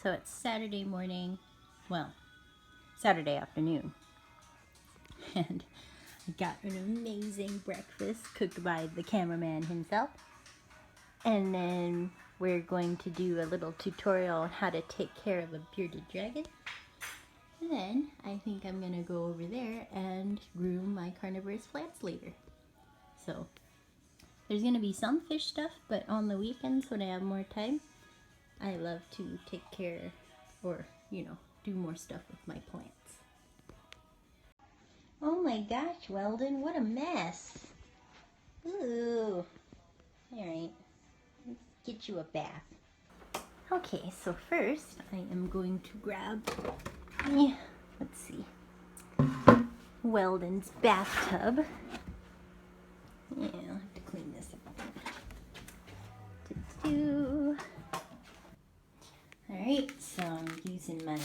So it's Saturday morning, well, Saturday afternoon, and I got an amazing breakfast cooked by the cameraman himself. And then we're going to do a little tutorial on how to take care of a bearded dragon. And then I think I'm gonna go over there and groom my carnivorous plants later. So there's gonna be some fish stuff, but on the weekends when I have more time, I love to take care or, do more stuff with my plants. Oh my gosh, Weldon, what a mess. Ooh. Alright, let's get you a bath. Okay, so first I am going to grab, let's see, Weldon's bathtub. Yeah, I'll have to clean this up. Alright, so I'm using my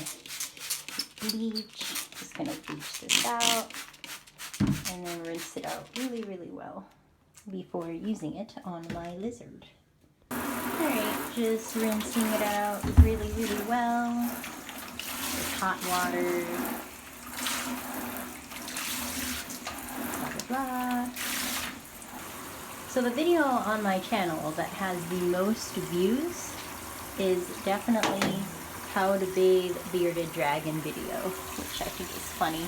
bleach. Just gonna bleach this out and then rinse it out really, really well before using it on my lizard. Alright, just rinsing it out really, really well with hot water. Blah, blah, blah. So the video on my channel that has the most views is definitely how to bathe bearded dragon video, which I think is funny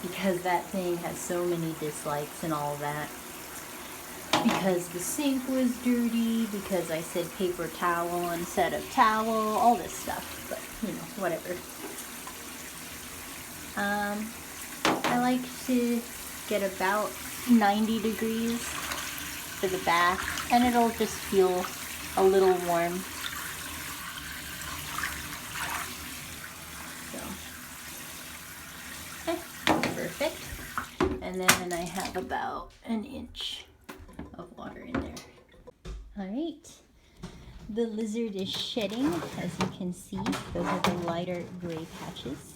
because that thing has so many dislikes and all that. Because the sink was dirty, because I said paper towel instead of towel, all this stuff, but whatever. I like to get about 90 degrees for the bath, and it'll just feel a little warm. So, okay, perfect. And then I have about an inch of water in there. Alright, the lizard is shedding, as you can see. Those are the lighter gray patches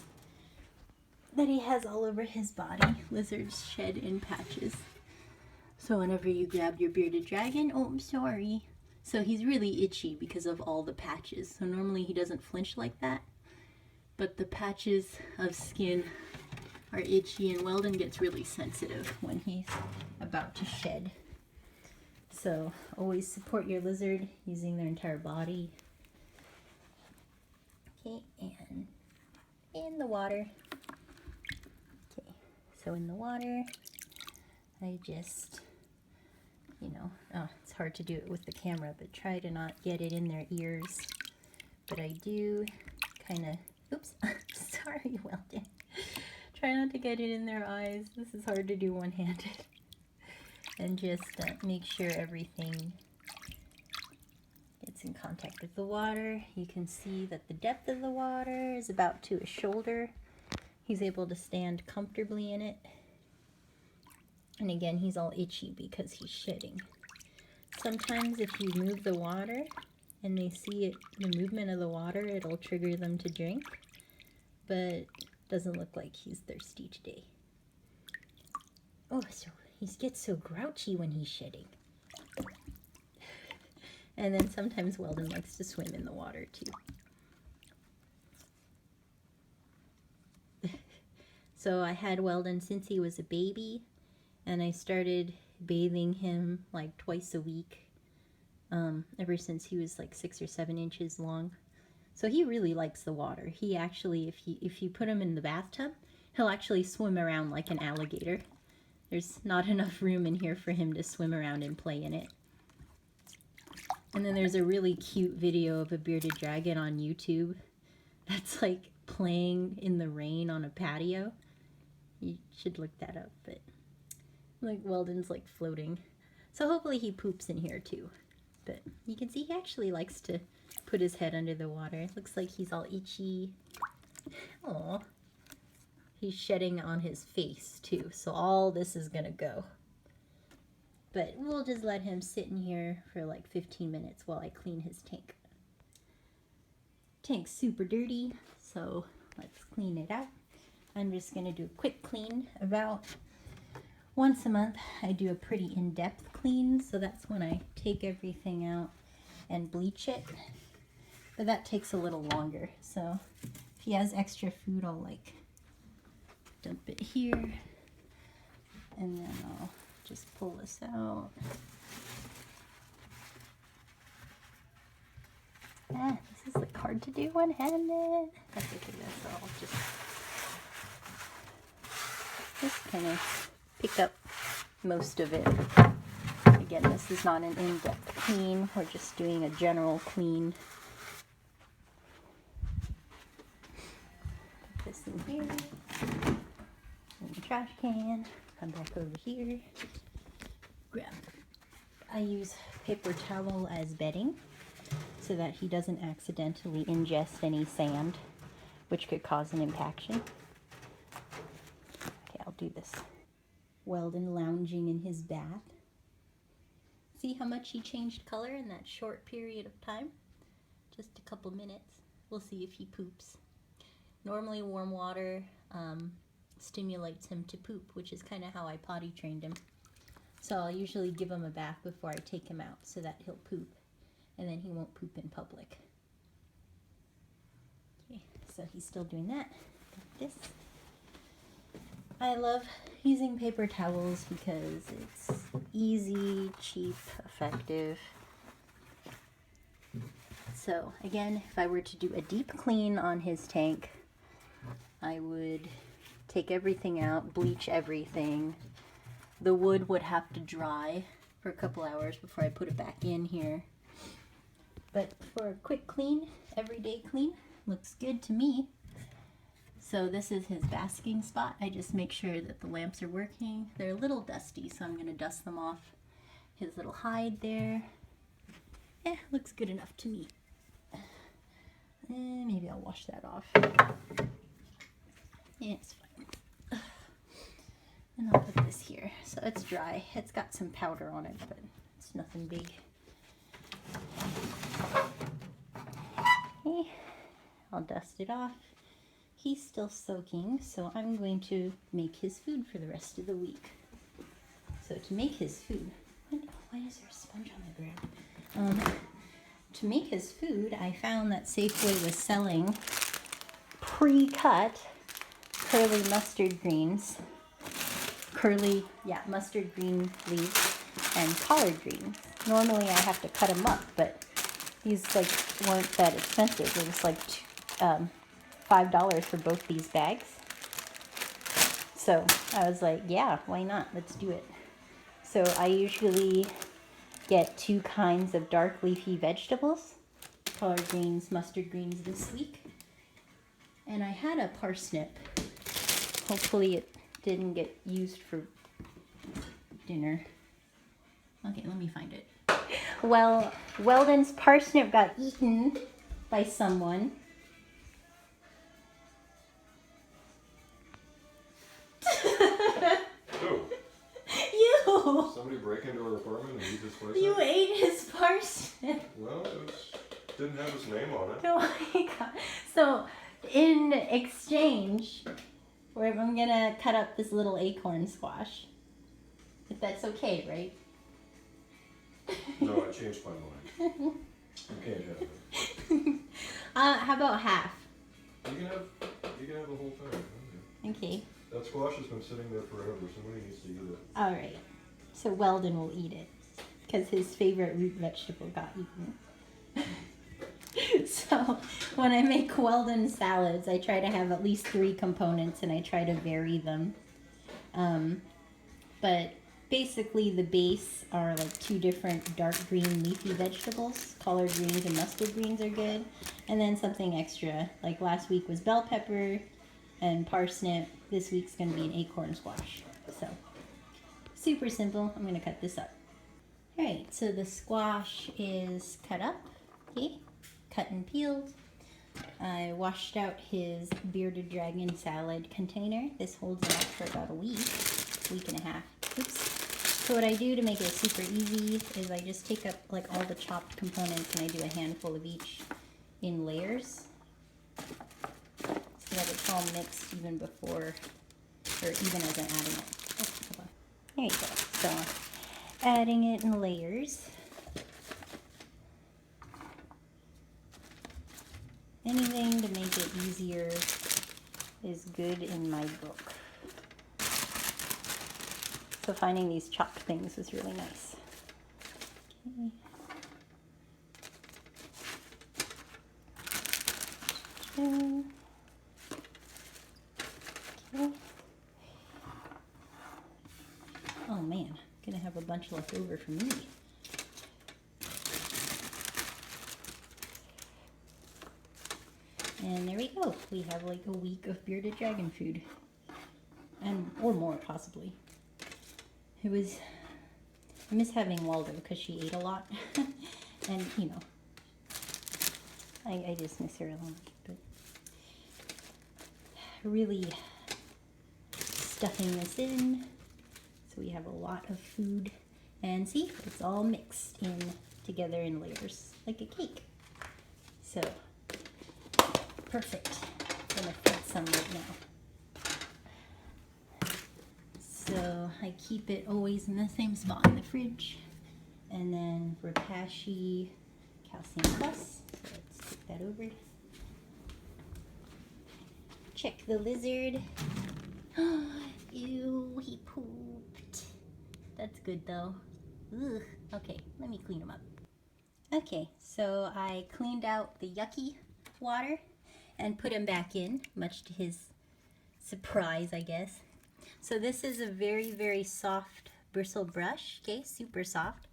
that he has all over his body. Lizards shed in patches. So whenever you grab your bearded dragon, oh, I'm sorry. So he's really itchy because of all the patches. So normally he doesn't flinch like that, but the patches of skin are itchy, and Weldon gets really sensitive when he's about to shed. So always support your lizard using their entire body. Okay, and in the water. Okay, so in the water, I just, it's hard to do it with the camera, but try to not get it in their ears. But I do kind of, oops, sorry, Weldon. Try not to get it in their eyes. This is hard to do one-handed. And just make sure everything gets in contact with the water. You can see that the depth of the water is about to his shoulder. He's able to stand comfortably in it. And again, he's all itchy because he's shedding. Sometimes if you move the water and they see it, the movement of the water, it'll trigger them to drink. But doesn't look like he's thirsty today. Oh, so he gets so grouchy when he's shedding. And then sometimes Weldon likes to swim in the water too. So I had Weldon since he was a baby, and I started bathing him like twice a week ever since he was like 6 or 7 inches long. So he really likes the water. He actually, if you put him in the bathtub, he'll actually swim around like an alligator. There's not enough room in here for him to swim around and play in it. And then there's a really cute video of a bearded dragon on YouTube that's like playing in the rain on a patio. You should look that up, but like Weldon's like floating. So hopefully he poops in here too. But you can see he actually likes to put his head under the water. It looks like he's all itchy. Aww. He's shedding on his face too, so all this is gonna go. But we'll just let him sit in here for like 15 minutes while I clean his tank. Tank's super dirty, so let's clean it out. I'm just gonna do a quick clean. About once a month I do a pretty in-depth clean, so that's when I take everything out and bleach it. But that takes a little longer. So if he has extra food, I'll like dump it here. And then I'll just pull this out. This is like hard to do one-handed. That's okay, so I'll just kind of pick up most of it. Again, this is not an in-depth clean. We're just doing a general clean. Put this in here. In the trash can. Come back over here. Grab. I use paper towel as bedding so that he doesn't accidentally ingest any sand, which could cause an impaction. Okay, I'll do this. Weldon lounging in his bath. See how much he changed color in that short period of time? Just a couple minutes. We'll see if he poops. Normally warm water stimulates him to poop, which is kind of how I potty trained him. So I'll usually give him a bath before I take him out so that he'll poop, and then he won't poop in public. Okay, so he's still doing that. Got this. I love using paper towels because it's easy, cheap, effective. So again, if I were to do a deep clean on his tank, I would take everything out, bleach everything. The wood would have to dry for a couple hours before I put it back in here. But for a quick clean, everyday clean, looks good to me. So this is his basking spot. I just make sure that the lamps are working. They're a little dusty, so I'm going to dust them off. His little hide there. Yeah, looks good enough to me. Maybe I'll wash that off. Yeah, it's fine. And I'll put this here. So it's dry. It's got some powder on it, but it's nothing big. Okay, I'll dust it off. He's still soaking, so I'm going to make his food for the rest of the week. So to make his food, why is there a sponge on the ground? To make his food, I found that Safeway was selling pre-cut curly mustard greens, mustard green leaves, and collard greens. Normally I have to cut them up, but these weren't that expensive. It was like $5 for both these bags. So I was like, yeah, why not? Let's do it. So I usually get 2 kinds of dark leafy vegetables, collard greens, mustard greens this week. And I had a parsnip. Hopefully it didn't get used for dinner. Okay, let me find it. Well, Weldon's parsnip got eaten by someone. Who? You! Somebody break into her apartment and eat his parsnip? You ate his parsnip. Well, didn't have his name on it. Oh my god. So, in exchange, I'm gonna cut up this little acorn squash. If that's okay, right? No, I changed my mind. You can't have it. How about half? You can have the whole thing. Okay. That squash has been sitting there forever. Somebody needs to eat it. All right. So Weldon will eat it because his favorite root vegetable got eaten. So when I make Weldon salads, I try to have at least 3 components and I try to vary them. But basically the base are like 2 different dark green leafy vegetables. Collard greens and mustard greens are good. And then something extra. Like last week was bell pepper and parsnip. This week's going to be an acorn squash. So super simple. I'm going to cut this up. Alright, so the squash is cut up. Okay, cut and peeled. I washed out his bearded dragon salad container. This holds it out for about a week and a half. Oops. So what I do to make it super easy is I just take up like all the chopped components and I do a handful of each in layers so that it's all mixed even before, or even as I'm adding it. Oh, hold on. There you go. So adding it in layers. Anything to make it easier is good in my book. So finding these chopped things is really nice. Okay. Okay. Oh man, gonna have a bunch left over for me. And there we go. We have like a week of bearded dragon food. Or more possibly. I miss having Waldo because she ate a lot. And you know, I just miss her a lot. But really stuffing this in. So we have a lot of food. And see, it's all mixed in together in layers like a cake. So perfect. I'm gonna feed some right now. So I keep it always in the same spot in the fridge. And then Repashy Calcium Plus. So let's take that over. Check the lizard. Ew, he pooped. That's good though. Ugh. Okay, let me clean him up. Okay, so I cleaned out the yucky water and put him back in, much to his surprise, I guess. So this is a very, very soft bristle brush, okay, super soft.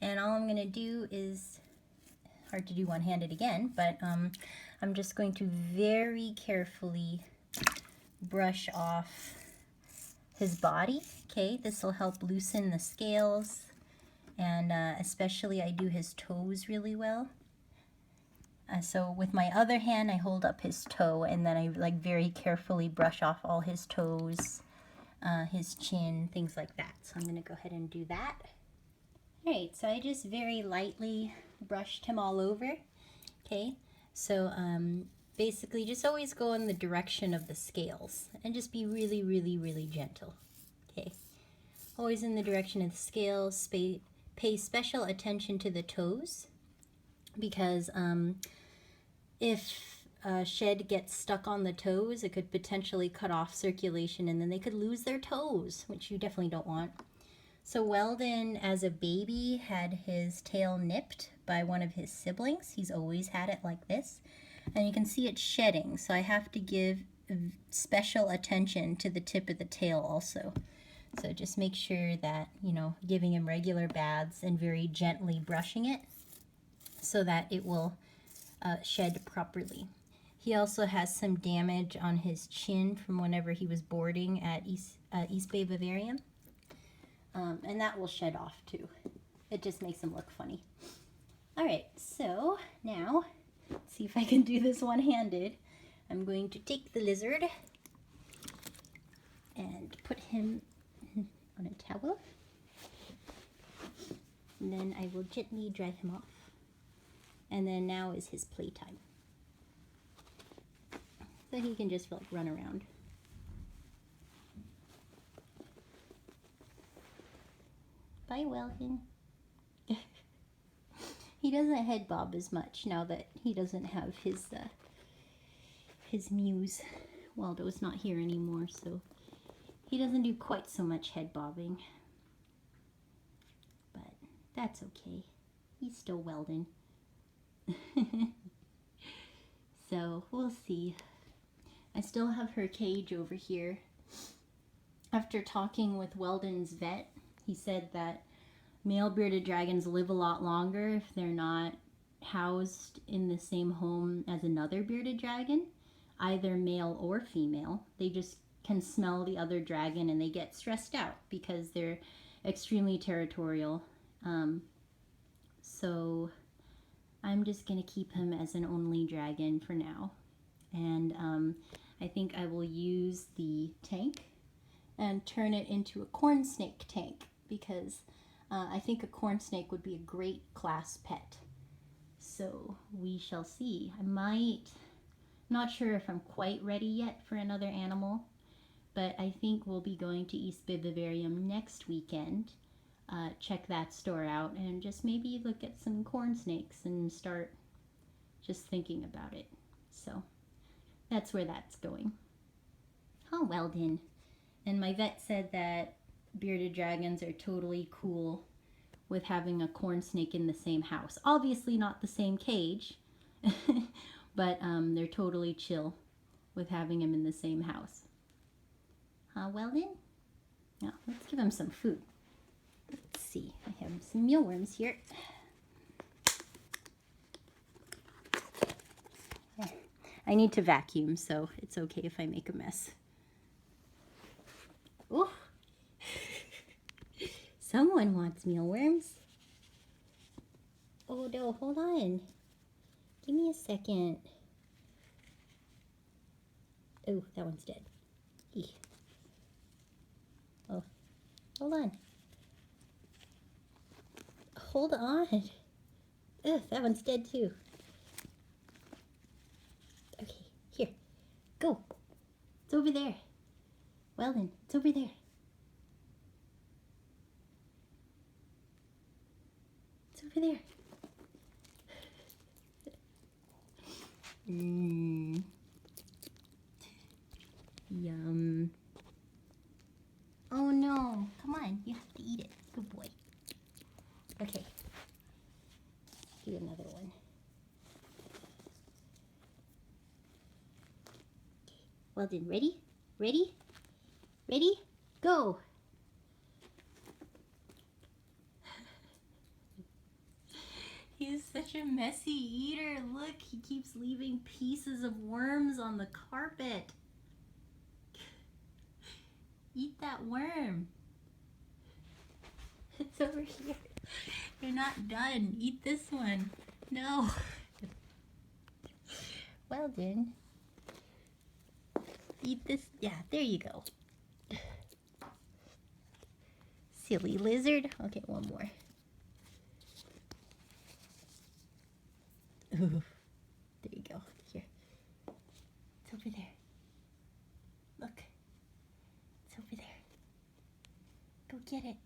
And all I'm gonna do is, hard to do one-handed again, but I'm just going to very carefully brush off his body, okay? This will help loosen the scales, and especially I do his toes really well. So with my other hand, I hold up his toe, and then I like very carefully brush off all his toes, his chin, things like that. So I'm gonna go ahead and do that. All right, so I just very lightly brushed him all over, okay? So basically just always go in the direction of the scales and just be really, really, really gentle, okay? Always in the direction of the scales. Pay special attention to the toes, because if a shed gets stuck on the toes, it could potentially cut off circulation, and then they could lose their toes, which you definitely don't want. So Weldon, as a baby, had his tail nipped by one of his siblings. He's always had it like this. And you can see it shedding, so I have to give special attention to the tip of the tail also. So just make sure that, you know, giving him regular baths and very gently brushing it so that it will shed properly. He also has some damage on his chin from whenever he was boarding at East Bay Vivarium. And that will shed off too. It just makes him look funny. All right, so now, let's see if I can do this one-handed. I'm going to take the lizard and put him on a towel. And then I will gently dry him off. And then now is his playtime. So he can just like run around. Bye, Weldon. He doesn't head bob as much now that he doesn't have his muse. Waldo's not here anymore, so he doesn't do quite so much head bobbing. But that's okay. He's still Weldon. So we'll see. I still have her cage over here. After talking with Weldon's vet, he said that male bearded dragons live a lot longer if they're not housed in the same home as another bearded dragon, either male or female. They just can smell the other dragon and they get stressed out because they're extremely territorial. So I'm just going to keep him as an only dragon for now. And I think I will use the tank and turn it into a corn snake tank, because I think a corn snake would be a great class pet. So we shall see. Not sure if I'm quite ready yet for another animal, but I think we'll be going to East Bay Vivarium next weekend. Check that store out and just maybe look at some corn snakes and start just thinking about it. So that's where that's going. Oh, Weldon. And my vet said that bearded dragons are totally cool with having a corn snake in the same house. Obviously not the same cage, but they're totally chill with having him in the same house. Weldon? Now, let's give him some food. Let's see. I have some mealworms here. I need to vacuum, so it's okay if I make a mess. Ooh. Someone wants mealworms. Oh no, hold on. Give me a second. Oh, that one's dead. Eek. Oh, hold on. Hold on. Ugh, that one's dead too. Okay, here. Go. It's over there. Weldon, it's over there. It's over there. Yum. Oh no. Come on, you have to eat it. Good boy. Okay. Do another one. Weldon, ready? Ready? Ready? Go! He's such a messy eater. Look, he keeps leaving pieces of worms on the carpet. Eat that worm. It's over here. You're not done. Eat this one. No. Weldon. Eat this. Yeah, there you go. Silly lizard. I'll get one more. Ooh, there you go. Here. It's over there. Look. It's over there. Go get it.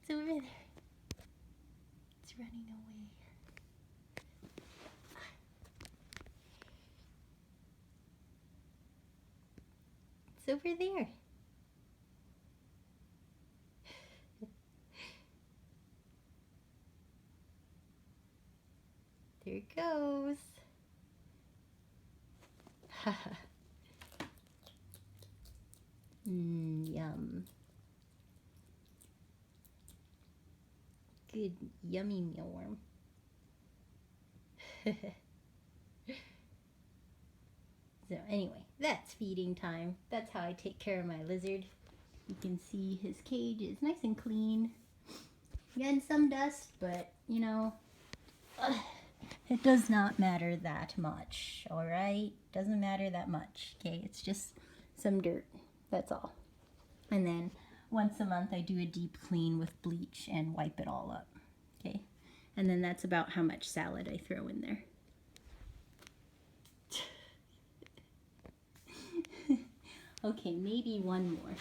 It's over there. It's running away. It's over there. There it goes. Yum. Good, yummy mealworm. So anyway, that's feeding time. That's how I take care of my lizard. You can see his cage is nice and clean. Again, some dust, but you know, it does not matter that much, all right? Doesn't matter that much, okay? It's just some dirt, that's all. And then once a month I do a deep clean with bleach and wipe it all up, okay? And then that's about how much salad I throw in there. Okay, maybe one more.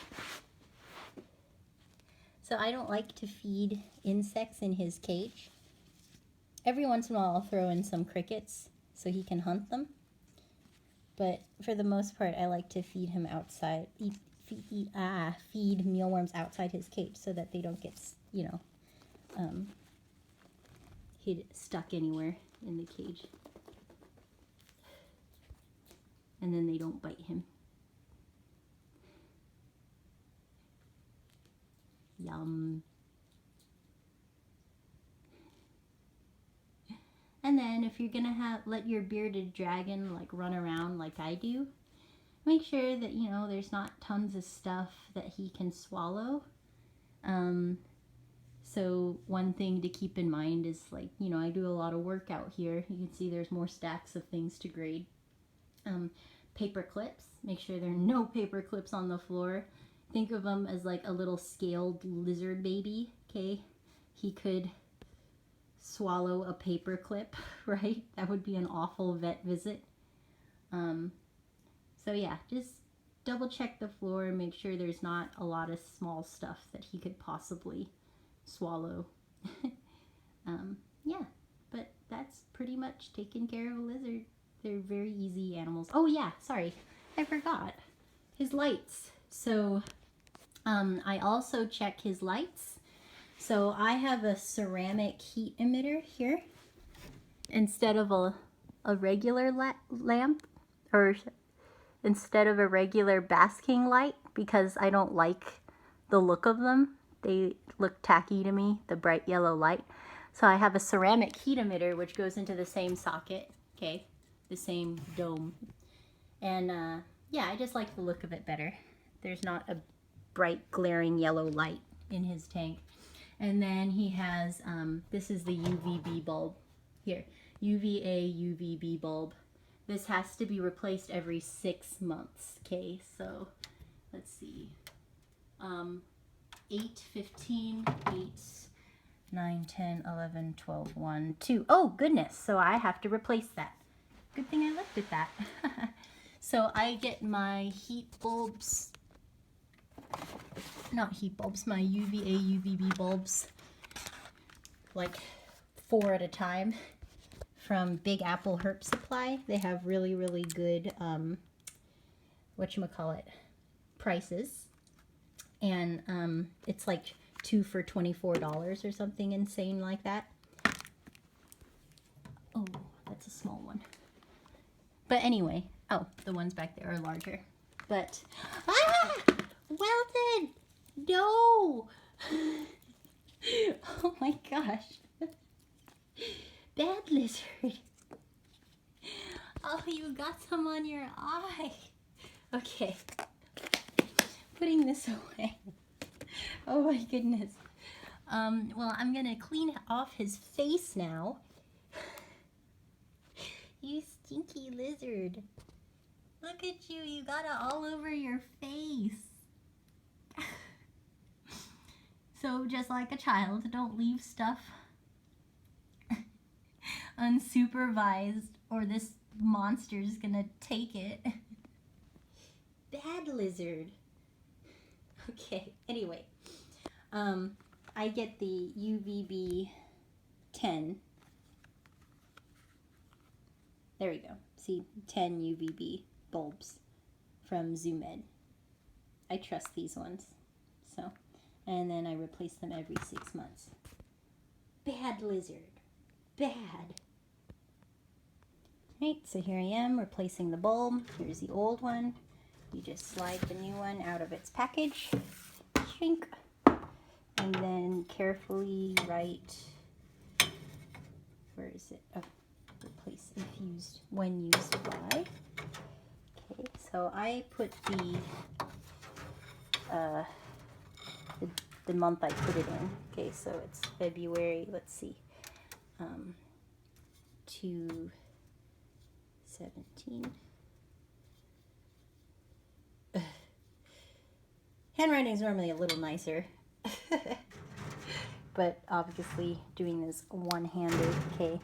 So I don't like to feed insects in his cage. Every once in a while I'll throw in some crickets so he can hunt them. But for the most part I like to feed him outside, feed mealworms outside his cage so that they don't get, you know, stuck anywhere in the cage. And then they don't bite him. Yum. And then if you're gonna let your bearded dragon like run around like I do, make sure that, you know, there's not tons of stuff that he can swallow. So one thing to keep in mind is, like, you know, I do a lot of work out here. You can see there's more stacks of things to grade. Paper clips. Make sure there are no paper clips on the floor. Think of him as like a little scaled lizard baby, okay? He could swallow a paper clip, right? That would be an awful vet visit. So yeah, just double check the floor and make sure there's not a lot of small stuff that he could possibly swallow. much taking care of a lizard. They're very easy animals. Oh yeah, sorry, I forgot his lights. So I also check his lights. So I have a ceramic heat emitter here instead of a regular lamp, or instead of a regular basking light, because I don't like the look of them. They look tacky to me, the bright yellow light. So I have a ceramic heat emitter which goes into the same socket, okay, the same dome. And yeah, I just like the look of it better. There's not a bright glaring yellow light in his tank. And then he has, this is the UVB bulb here, UVA UVB bulb. This has to be replaced every 6 months, okay? So let's see, 8, 15, 8, 9, 10, 11, 12, 1, 2. Oh goodness, so I have to replace that. Good thing I looked at that. So I get my heat bulbs, not heat bulbs, my UVA UVB bulbs, like 4 at a time from Big Apple Herb Supply. They have really, really good, whatchamacallit, prices. And it's like 2 for $24 or something insane like that. Oh, that's a small one. But anyway, oh, the ones back there are larger. But, ah! Weldon! No! Oh my gosh. Bad lizard. Oh, you got some on your eye. Okay. Putting this away. Oh my goodness. Well, I'm gonna clean off his face now. You stinky lizard. Look at you, you got it all over your face. So just like a child, don't leave stuff unsupervised or this monster's gonna take it. Bad lizard. Okay, anyway, I get the UVB 10. There we go. See, 10 UVB bulbs from Zoo Med. I trust these ones. So, and then I replace them every 6 months. Bad lizard. Bad. Right, so here I am replacing the bulb. Here's the old one. You just slide the new one out of its package, shrink, and then carefully write, where is it? Oh, replace if used, when used by. Okay, so I put the month I put it in. Okay, so it's February, let's see, 2/17. Handwriting is normally a little nicer, but obviously doing this one-handed, okay,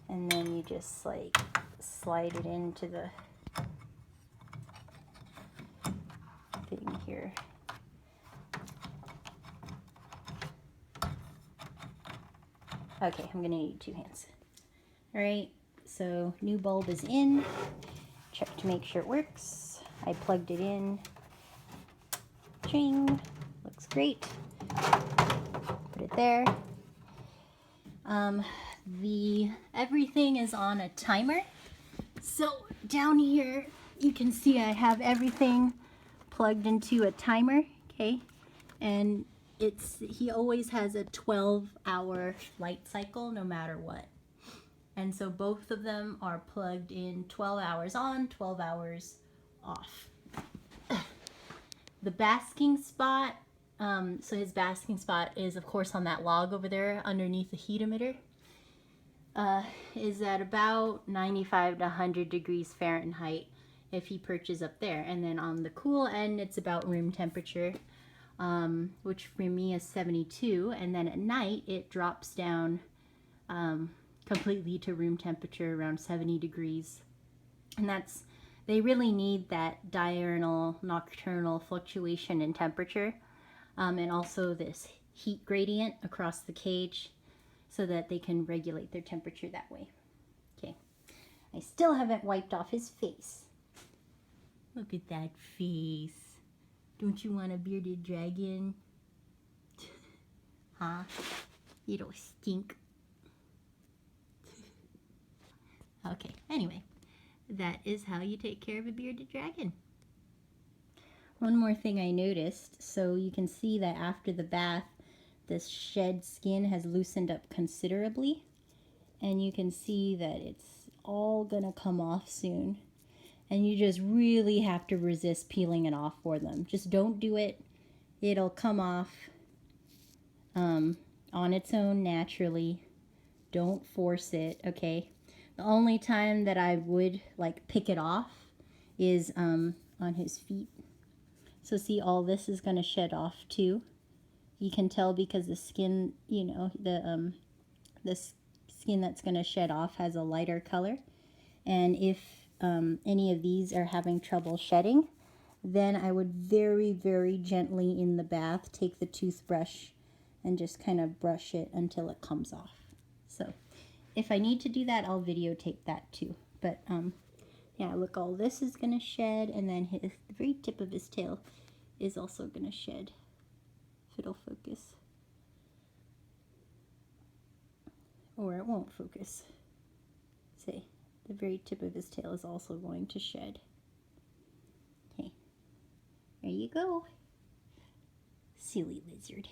and then you just like slide it into the thing here. Okay, I'm gonna need 2 hands. All right, so new bulb is in. Check to make sure it works. I plugged it in. Ching, looks great. Put it there. Everything is on a timer. So down here you can see I have everything plugged into a timer, okay? And he always has a 12-hour light cycle no matter what. And so both of them are plugged in 12 hours on, 12 hours off. The basking spot, so his basking spot is of course on that log over there underneath the heat emitter, is at about 95 to 100 degrees Fahrenheit if he perches up there. And then on the cool end, it's about room temperature, which for me is 72. And then at night, it drops down completely to room temperature around 70 degrees. And they really need that diurnal, nocturnal fluctuation in temperature, and also this heat gradient across the cage so that they can regulate their temperature that way. Okay, I still haven't wiped off his face. Look at that face. Don't you want a bearded dragon? Huh? You don't stink. Okay, anyway, that is how you take care of a bearded dragon. One more thing I noticed, so you can see that after the bath, the shed skin has loosened up considerably, and you can see that it's all gonna come off soon. And you just really have to resist peeling it off for them. Just don't do it. It'll come off on its own naturally. Don't force it, okay? The only time that I would like pick it off is on his feet. So see, all this is going to shed off too. You can tell because the skin, you know, the skin that's going to shed off has a lighter color. And if any of these are having trouble shedding, then I would very, very gently in the bath take the toothbrush and just kind of brush it until it comes off. So if I need to do that, I'll videotape that too. But yeah, look, all this is going to shed, and then the very tip of his tail is also going to shed. If it'll focus. Or it won't focus. See, the very tip of his tail is also going to shed. Okay, there you go. Silly lizard.